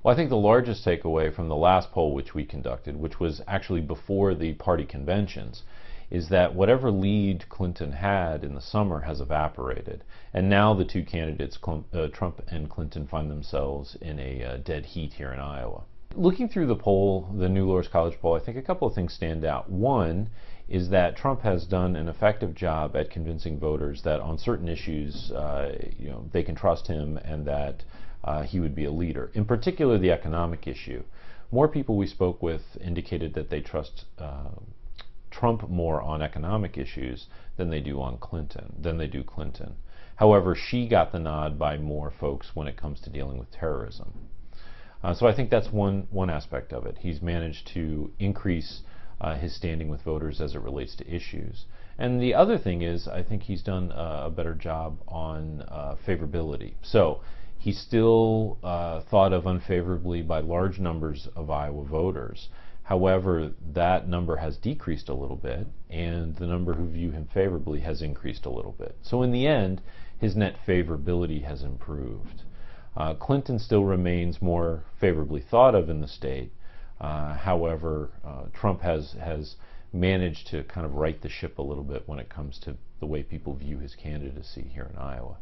Well, I think the largest takeaway from the last poll which we conducted, which was actually before the party conventions, is that whatever lead Clinton had in the summer has evaporated. And now the two candidates, Trump and Clinton, find themselves in a dead heat here in Iowa. Looking through the poll, the new Loras College poll, I think a couple of things stand out. One is that Trump has done an effective job at convincing voters that on certain issues, they can trust him and that he would be a leader. In particular, the economic issue. More people we spoke with indicated that they trust Trump more on economic issues than they do Clinton. However, she got the nod by more folks when it comes to dealing with terrorism. So I think that's one aspect of it. He's managed to increase his standing with voters as it relates to issues. And the other thing is, I think he's done a better job on favorability. So he's still thought of unfavorably by large numbers of Iowa voters. However, that number has decreased a little bit, and the number who view him favorably has increased a little bit. So in the end, his net favorability has improved. Clinton still remains more favorably thought of in the state. However, Trump has managed to kind of right the ship a little bit when it comes to the way people view his candidacy here in Iowa.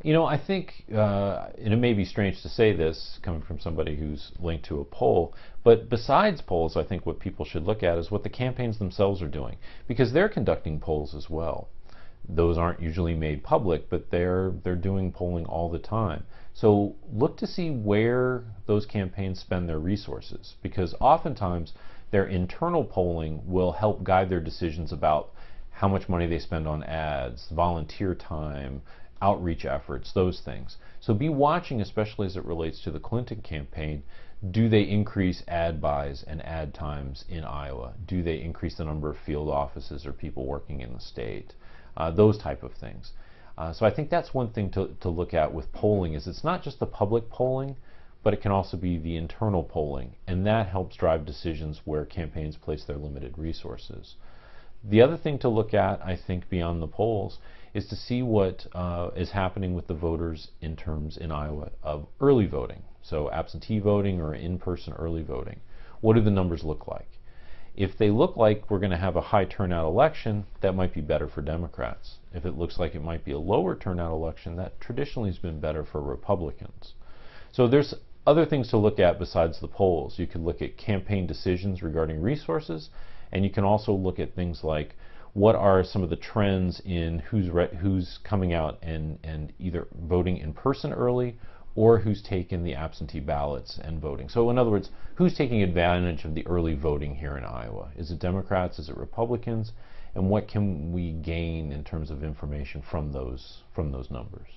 I think, and it may be strange to say this coming from somebody who's linked to a poll, but besides polls, I think what people should look at is what the campaigns themselves are doing, because they're conducting polls as well. Those aren't usually made public, but they're doing polling all the time. So look to see where those campaigns spend their resources, because oftentimes their internal polling will help guide their decisions about how much money they spend on ads, volunteer time, outreach efforts, those things. So be watching, especially as it relates to the Clinton campaign. Do they increase ad buys and ad times in Iowa? Do they increase the number of field offices or people working in the state? Those type of things. So I think that's one thing to look at with polling, is it's not just the public polling, but it can also be the internal polling, and that helps drive decisions where campaigns place their limited resources. The other thing to look at, I think, beyond the polls, is to see what is happening with the voters in Iowa of early voting. So absentee voting or in-person early voting. What do the numbers look like? If they look like we're going to have a high turnout election, that might be better for Democrats. If it looks like it might be a lower turnout election, that traditionally has been better for Republicans. So there's other things to look at besides the polls. You can look at campaign decisions regarding resources, and you can also look at things like what are some of the trends in who's coming out and either voting in person early or who's taken the absentee ballots and voting. So in other words, who's taking advantage of the early voting here in Iowa? Is it Democrats? Is it Republicans? And what can we gain in terms of information from those numbers?